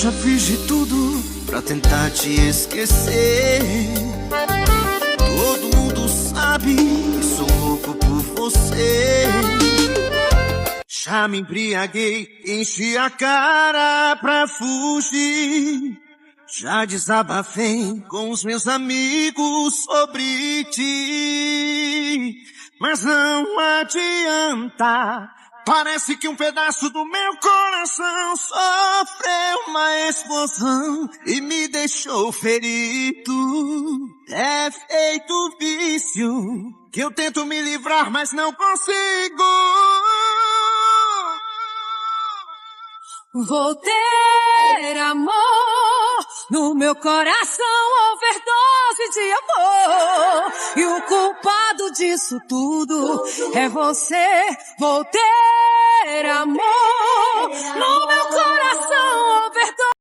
Já fiz de tudo pra tentar te esquecer. Todo mundo sabe que sou louco por você. Já me embriaguei, enchi a cara pra fugir. Já desabafei com os meus amigos sobre ti. Mas não adianta. Parece que um pedaço do meu coração sofreu uma explosão e me deixou ferido. É feito vício que eu tento me livrar, mas não consigo. Vou ter amor no meu coração, overdose de amor. E o culpado disso tudo é você. Vou ter amor no meu coração, overdose.